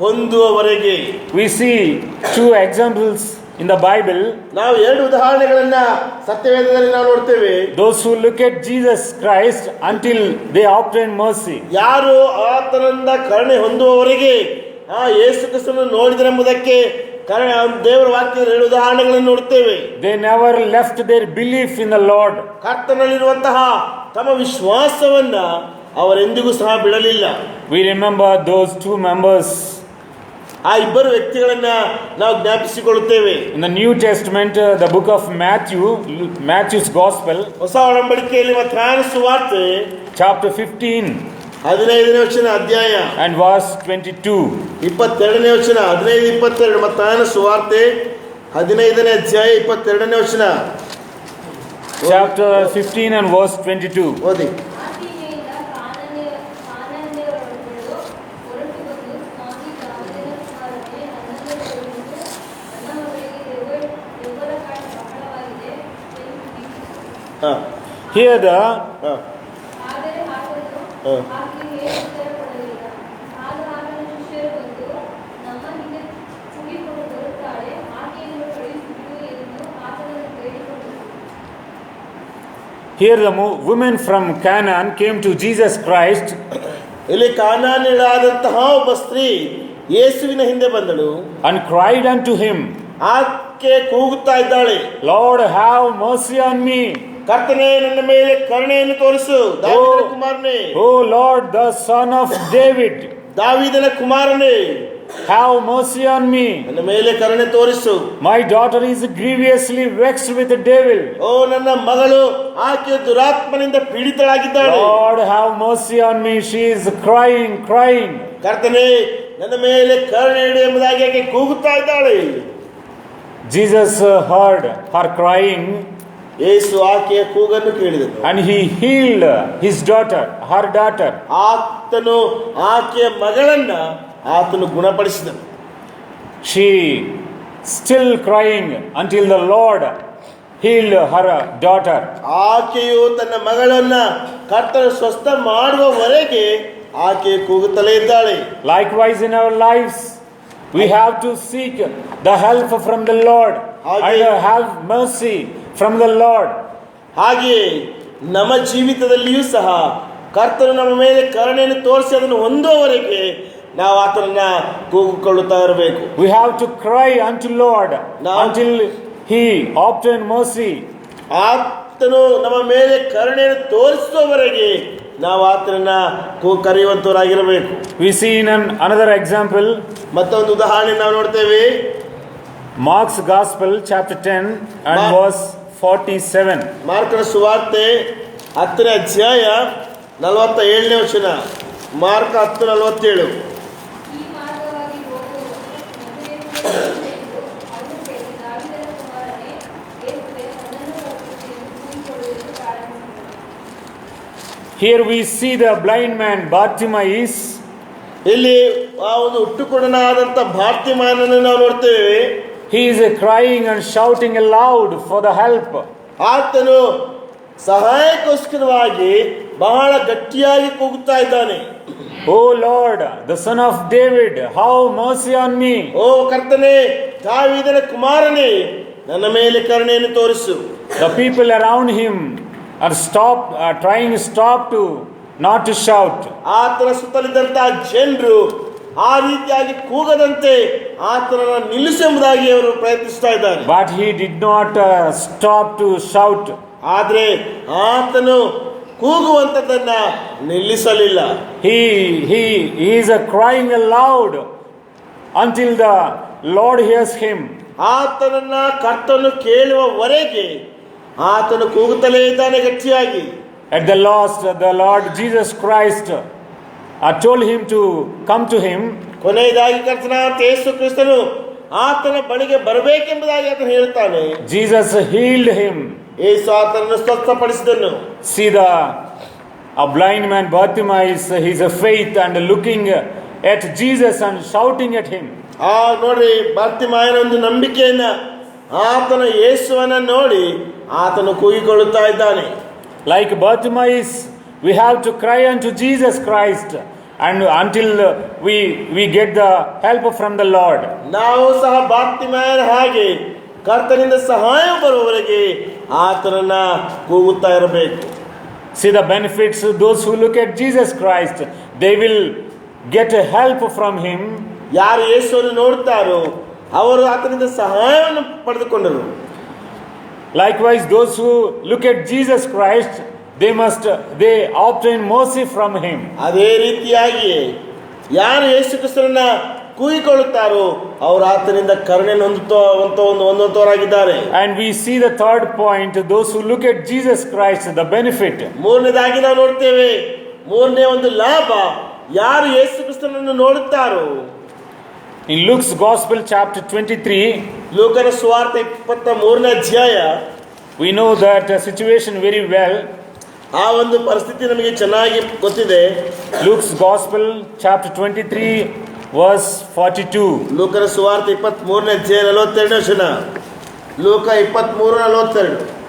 ಹೊಂದುವವರೆಗೆ. We see two examples in the Bible. ನಾವು 2 ಉದಾಹರಣೆಗಳನ್ನ ಸತ್ಯವೇದದಲ್ಲಿ ನಾವು ನೋಡ್ತೇವೆ. Those who look at Jesus Christ until they obtain mercy. ಯಾರು ಆತನಿಂದ ಕರುಣೆ ಹೊಂದುವವರೆಗೆ ಆ ಯೇಸು ಕ್ರಿಸ್ತನನ್ನು ನೋಡಿದರೆಂಬುದಕ್ಕೆ ಕರುಣೆ ದೇವರ ವಾಕ್ಯದ 2 ಉದಾಹರಣೆಗಳನ್ನು ನೋಡ್ತೇವೆ. They never left their belief in the Lord. ಕರ್ತನಲ್ಲಿರುವಂತಹ ತಮ್ಮ ವಿಶ್ವಾಸವನ್ನ ಅವರೆಂದಿಗೂ ಸಹ ಬಿಡಲಿಲ್ಲ. We remember those two members. ಆ ಇಬ್ಬರು ವ್ಯಕ್ತಿಗಳನ್ನ ನಾವು ಜ್ಞಾಪಿಸಿಕೊಳ್ಳುತ್ತೇವೆ. In the New Testament, the book of Matthew's Gospel, ಹೊಸ ಒಡಂಬಡಿಕೆಯಲ್ಲಿ ಮತ್ತಾಯನ ಸುವಾರ್ತೆ chapter 15 15ನೇ ವಚನ ಅಧ್ಯಾಯ and verse 22. 22ನೇ ವಚನ 15-22 ಮತ್ತಾಯನ ಸುವಾರ್ತೆ 15ನೇ ಅಧ್ಯಾಯ 22ನೇ ವಚನ. Chapter 15 and verse 22. ಓದಿ. Here the women from Canaan came to Jesus Christ. ಇಲ್ಲಿ ಕಾನಾನ್ಯಳಾದಂತಹ ಒಬ್ಬ ಸ್ತ್ರೀ ಯೇಸುವಿನ ಹಿಂದೆ ಬಂದಳು and cried unto him. ಆಕೆ ಕೂಗುತ್ತಾ ಇದ್ದಾಳೆ, Lord, have mercy on me. ಕರ್ತನೇ, ನನ್ನ ಮೇಲೆ ಕರುಣೆಯನ್ನು ತೋರಿಸು. ದಾವೀದನ ಕುಮಾರನೇ, O Lord, the son of David. ದಾವೀದನ ಕುಮಾರನೇ, have mercy on me. ನನ್ನ ಮೇಲೆ ಕರುಣೆ ತೋರಿಸು. My daughter is grievously vexed with the devil. ಓ ನನ್ನ ಮಗಳು ಆಕೆ ದುರಾತ್ಮನಿಂದ ಪೀಡಿತಳಾಗಿದ್ದಾಳೆ. Lord, have mercy on me. She is crying. ಕರ್ತನೇ, ನನ್ನ ಮೇಲೆ ಕರುಣೆ ಇಡು ಎಂಬುದಾಗಿ ಆಕೆ ಕೂಗುತ್ತಾ ಇದ್ದಾಳೆ. Jesus heard her crying. ಯೇಸು ಆಕೆಯ ಕೂಗನ್ನು ಕೇಳಿದನು. And he healed her daughter. ಆತನು ಆಕೆಯ ಮಗಳನ್ನ ಆತನು ಗುಣಪಡಿಸಿದನು. She still crying until the Lord healed her daughter. ಆಕೆಯು ತನ್ನ ಮಗಳನ್ನ ಕರ್ತನು ಸ್ವಸ್ಥ ಮಾಡುವವರೆಗೆ ಆಕೆ ಕೂಗುತ್ತಲೇ ಇದ್ದಾಳೆ. Likewise in our lives we have to seek the help from the Lord and have mercy from the Lord. ಹಾಗೆಯೇ ನಮ್ಮ ಜೀವಿತದಲ್ಲಿಯೂ ಸಹ ಕರ್ತನು ನಮ್ಮ ಮೇಲೆ ಕರುಣೆಯನ್ನು ತೋರಿಸಿ ಅದನ್ನು ಹೊಂದುವವರೆಗೆ ನಾವು ಆತನನ್ನ ಕೂಗಿಕೊಳ್ಳುತ್ತಾ ಇರಬೇಕು. We have to cry unto Lord until he obtain mercy. ಆತನು ನಮ್ಮ ಮೇಲೆ ಕರುಣೆಯನ್ನು ತೋರಿಸುವವರೆಗೆ ನಾವು ಆತನನ್ನ ಕರೆಯುವಂತವರಾಗಿರಬೇಕು. We see in another example. ಮತ್ತೊಂದು ಉದಾಹರಣೆ ನಾವು ನೋಡ್ತೇವೆ. Mark's Gospel chapter 10 and verse 47. ಮಾರ್ಕನ ಸುವಾರ್ತೆ 10ನೇ ಅಧ್ಯಾಯ 47ನೇ ವಚನ. Mark 10:47. Here we see the blind man Bartimaeus. ಇಲ್ಲಿ ಆ ಒಂದು ಹುಟ್ಟುಕೊಡನಾದಂತ ಬಾರ್ತಿಮಾಯನನ್ನು ನಾವು ನೋಡ್ತೇವೆ. He is crying and shouting aloud for the help. ಆತನು ಸಹಾಯಕ್ಕೋಸ್ಕರವಾಗಿ ಬಹಳ ಗಟ್ಟಿಯಾಗಿ ಕೂಗುತ್ತಾ ಇದ್ದಾನೆ. Oh Lord, the son of David, have mercy on me. ಓ ಕರ್ತನೇ, ದಾವೀದನ ಕುಮಾರನೇ, ನನ್ನ ಮೇಲೆ ಕರುಣೆಯನ್ನು ತೋರಿಸು. The people around him are trying to not to shout. ಆತನ ಸುತ್ತಲಿದ್ದಂತಹ ಜನರು ಆ ರೀತಿಯಾಗಿ ಕೂಗದಂತೆ ಆತನನ್ನು ನಿಲ್ಲಿಸೆಂಬುದಾಗಿ ಅವರು ಪ್ರಯತ್ನಿಸ್ತಾ ಇದ್ದಾರೆ. But he did not stop to shout. ಆದರೆ ಆತನು ಕೂಗುವಂತದನ್ನ ನಿಲ್ಲಿಸಲಿಲ್ಲ. He is crying aloud until the Lord hears him. ಆತನನ್ನ ಕರ್ತನು ಕೇಳುವವರೆಗೆ ಆತನು ಕೂಗುತ್ತಲೇ ಇದ್ದಾನೆ ಗಟ್ಟಿಯಾಗಿ. At the last, the Lord Jesus Christ told him to come to him. ಕೊನೆಯದಾಗಿ ಕರ್ತನಾದ ಯೇಸು ಕ್ರಿಸ್ತನು ಆತನ ಬಳಿಗೆ ಬರಬೇಕೆಂಬುದಾಗಿ ಆತನು ಹೇಳ್ತಾನೆ. Jesus healed him. ಯೇಸು ಆತನನ್ನು ಸ್ವಸ್ಥಪಡಿಸಿದನು. See a blind man Bartimaeus, his faith and looking at Jesus and shouting at him. ನೋಡ್ರಿ, ಬಾರ್ತಿಮಾಯನ ಒಂದು ನಂಬಿಕೆಯನ್ನ ಆತನ ಯೇಸುವನ್ನ ನೋಡಿ ಆತನು ಕೂಗಿಕೊಳ್ಳುತ್ತಾ ಇದ್ದಾನೆ. Like Bartimaeus, we have to cry unto Jesus Christ and until we get the help from the Lord. ನಾವು ಸಹ ಬಾರ್ತಿಮಾಯನ ಹಾಗೆ ಕರ್ತನಿಂದ ಸಹಾಯ ಬರುವವರೆಗೆ ಆತನನ್ನ ಕೂಗುತ್ತಾ ಇರಬೇಕು. See the benefits. Those who look at Jesus Christ, they will get help from him. ಯಾರು ಯೇಸುವನ್ನು ನೋಡುತ್ತಾರೋ ಅವರು ಆತನಿಂದ ಸಹಾಯವನ್ನು ಪಡೆದುಕೊಂಡರು. Likewise, those who look at Jesus Christ, they obtain mercy from him. ಅದೇ ರೀತಿಯಾಗಿ ಯಾರು ಯೇಸು ಕ್ರಿಸ್ತನನ್ನ ಕೂಗಿಕೊಳ್ಳುತ್ತಾರೋ ಅವರು ಆತನಿಂದ ಕರುಣೆಯನ್ನು ಹೊಂದುವವರಾಗಿದ್ದಾರೆ. And we see the third point, those who look at Jesus Christ, the benefit. ಮೂರನೇದಾಗಿ ನಾವು ನೋಡ್ತೇವೆ, ಮೂರನೇ ಒಂದು ಲಾಭ, ಯಾರು ಯೇಸು ಕ್ರಿಸ್ತನನ್ನು ನೋಡುತ್ತಾರೋ. In Luke's Gospel chapter 23, ಲೂಕನ ಸುವಾರ್ತೆ 23ನೇ ಅಧ್ಯಾಯ, we know that situation very well. ಆ ಒಂದು ಪರಿಸ್ಥಿತಿ ನಮಗೆ ಚೆನ್ನಾಗಿ ಗೊತ್ತಿದೆ. Luke's Gospel chapter 23 verse 42. ಲೂಕನ ಸುವಾರ್ತೆ 23ನೇ ಅಧ್ಯಾಯ 42ನೇ ವಚನ. ಲೂಕ 23:42.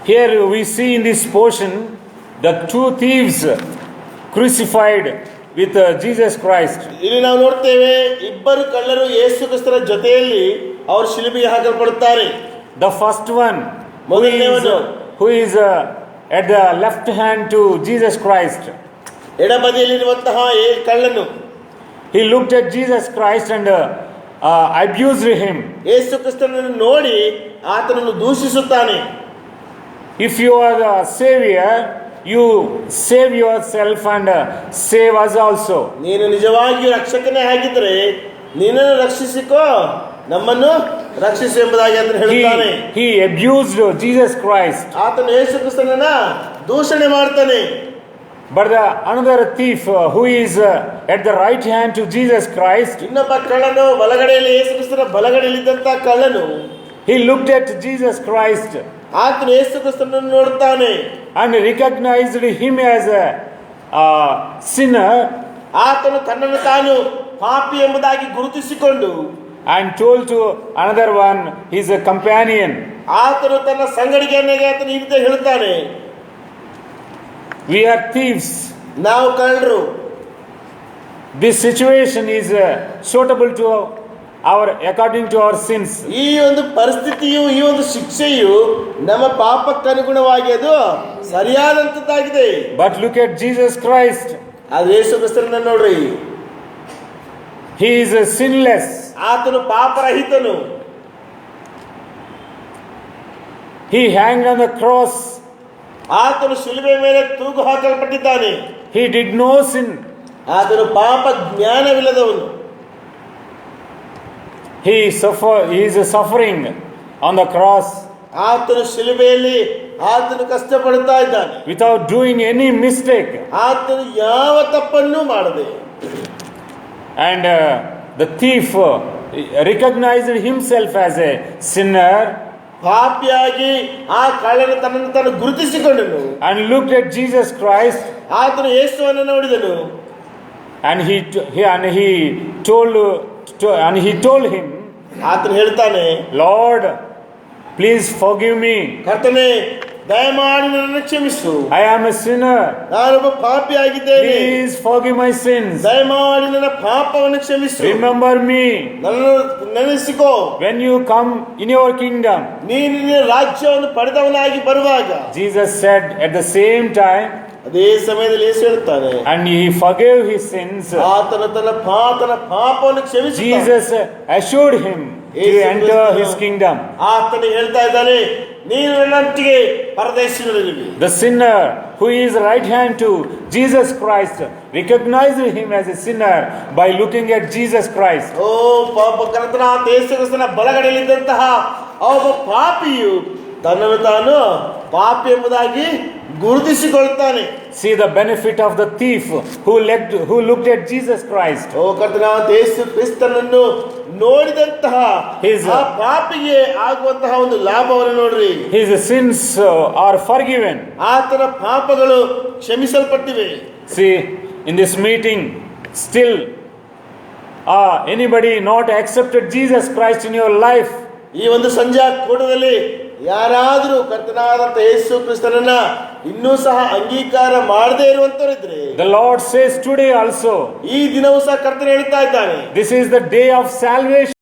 Here we see in this portion the two thieves crucified with Jesus Christ. ಇಲ್ಲಿ ನಾವು ನೋಡ್ತೇವೆ, ಇಬ್ಬರು ಕಳ್ಳರು ಯೇಸು ಕ್ರಿಸ್ತನ ಜೊತೆಯಲ್ಲಿ ಅವರು ಶಿಲುಬೆಗೆ ಹಾಕಲ್ಪಡುತ್ತಾರೆ. The first one who is at the left hand to Jesus Christ. ಎಡಬದಿಯಲ್ಲಿರುವಂತಹ ಕಳ್ಳನು, he looked at Jesus Christ and abused him. ಯೇಸು ಕ್ರಿಸ್ತನನ್ನು ನೋಡಿ ಆತನನ್ನು ದೂಷಿಸುತ್ತಾನೆ. If you are the Savior, you save yourself and save us also. ನೀನು ನಿಜವಾಗಿಯೂ ರಕ್ಷಕನೇ ಆಗಿದ್ರೆ ನಿನ್ನನ್ನು ರಕ್ಷಿಸಿಕೋ, ನಮ್ಮನ್ನು ರಕ್ಷಿಸು ಎಂಬುದಾಗಿ ಅಂತ ಹೇಳ್ತಾನೆ. He abused Jesus Christ. ಆತನು ಯೇಸು ಕ್ರಿಸ್ತನನ್ನ ದೂಷಣೆ ಮಾಡ್ತಾನೆ. But another thief who is at the right hand to Jesus Christ, ಇನ್ನೊಬ್ಬ ಕಳ್ಳನು ಬಲಗಡೆಯಲ್ಲಿ, ಯೇಸು ಕ್ರಿಸ್ತನ ಬಲಗಡೆಯಲ್ಲಿದ್ದಂತ ಕಳ್ಳನು, he looked at Jesus Christ ಆತನು ಯೇಸು ಕ್ರಿಸ್ತನನ್ನು ನೋಡ್ತಾನೆ and recognized him as a sinner ಆತನು ತನ್ನನ್ನು ತಾನು ಪಾಪಿ ಎಂಬುದಾಗಿ ಗುರುತಿಸಿಕೊಂಡು and told to another one, his companion, ಆತನು ತನ್ನ ಸಂಗಡಿಗನಿಗೆ ಆತನು ಈ ರೀತಿ ಹೇಳ್ತಾನೆ, we are thieves. ನಾವು ಕಳ್ಳರು. This situation is suitable to our according to our sins. ಈ ಒಂದು ಪರಿಸ್ಥಿತಿಯು, ಈ ಒಂದು ಶಿಕ್ಷೆಯು ನಮ್ಮ ಪಾಪಕ್ಕನುಗುಣವಾಗಿ ಅದು ಸರಿಯಾದಂತದ್ದಾಗಿದೆ. But look at Jesus Christ. ಅದು ಯೇಸು ಕ್ರಿಸ್ತನನ್ನ ನೋಡ್ರಿ, He is sinless. ಆತನು ಪಾಪರಹಿತನು. He hanged on the cross. ಆತನು ಶಿಲುಬೆ ಮೇಲೆ ತೂಗು ಹಾಕಲ್ಪಟ್ಟಿದ್ದಾನೆ. He did no sin. ಆತನು ಪಾಪ ಜ್ಞಾನವಿಲ್ಲದವನು. He is suffering on the cross ಆತನು ಶಿಲುಬೆಯಲ್ಲಿ ಆತನು ಕಷ್ಟಪಡುತ್ತಾ ಇದ್ದಾನೆ without doing any mistake. ಆತನು ಯಾವ ತಪ್ಪನ್ನು ಮಾಡದೆ. And the thief recognized himself as a sinner ಪಾಪಿಯಾಗಿ ಆ ಕಳ್ಳನು ತನ್ನನ್ನು ತಾನು ಗುರುತಿಸಿಕೊಂಡನು and looked at Jesus Christ, ಆತನು ಯೇಸುವನ್ನು ನೋಡಿದನು. and he told him, ಆತನು ಹೇಳ್ತಾನೆ, Lord, please forgive me. ಕರ್ತನೇ, ದಯಮಾಡಿ ನನ್ನನ್ನು ಕ್ಷಮಿಸು, I am a sinner. ನಾನೊಬ್ಬ ಪಾಪಿಯಾಗಿದ್ದೇನೆ, Please forgive my sins. ದಯಮಾಡಿ ನನ್ನ ಪಾಪವನ್ನು ಕ್ಷಮಿಸು, Remember me ನನ್ನನ್ನು ನೆನೆಸಿಕೋ, when you come in your kingdom. ನೀನು ನಿನ್ನ ರಾಜ್ಯವನ್ನು ಪಡೆದವನಾಗಿ ಬರುವಾಗ. Jesus said at the same time, ಅದೇ ಸಮಯದಲ್ಲಿ ಯೇಸು ಹೇಳ್ತಾನೆ, and he forgave his sins. ಆತನು ತನ್ನ ಪಾಪವನ್ನು ಕ್ಷಮಿಸಿ Jesus assured him to enter his kingdom. ಆತನು ಹೇಳ್ತಾ ಇದ್ದಾನೆ, ನೀನು ನನ್ನೊಟ್ಟಿಗೆ ಪರದೇಶಿನಲ್ಲಿರುವಿ. The sinner who is right hand to Jesus Christ recognized him as a sinner by looking at Jesus Christ. ಓ ಕರ್ತನಾದ ಯೇಸು ಕ್ರಿಸ್ತನ ಬಲಗಡೆಯಲ್ಲಿದ್ದಂತಹ ಒಬ್ಬ ಪಾಪಿಯು ತನ್ನನ್ನು ತಾನು ಪಾಪಿ ಎಂಬುದಾಗಿ ಗುರುತಿಸಿಕೊಳ್ತಾನೆ. See the benefit of the thief who looked at Jesus Christ. ಓ ಕರ್ತನಾದ ಯೇಸು ಕ್ರಿಸ್ತನನ್ನು ನೋಡಿದಂತಹ ಆ ಪಾಪಿಗೆ ಆಗುವಂತಹ ಒಂದು ಲಾಭವನ್ನು ನೋಡ್ರಿ. His sins are forgiven. ಆತನ ಪಾಪಗಳು ಕ್ಷಮಿಸಲ್ಪಟ್ಟಿವೆ. See, in this meeting, still anybody not accepted Jesus Christ in your life, ಈ ಒಂದು ಸಂಜೆ ಕೂಟದಲ್ಲಿ ಯಾರಾದರೂ ಕರ್ತನಾದಂತ ಯೇಸು ಕ್ರಿಸ್ತನನ್ನ ಇನ್ನೂ ಸಹ ಅಂಗೀಕಾರ ಮಾಡದೇ ಇರುವಂತವರಿದ್ರೆ, the Lord says today also, ಈ ದಿನವೂ ಸಹ ಕರ್ತನು ಹೇಳ್ತಾ ಇದ್ದಾನೆ, this is the day of salvation.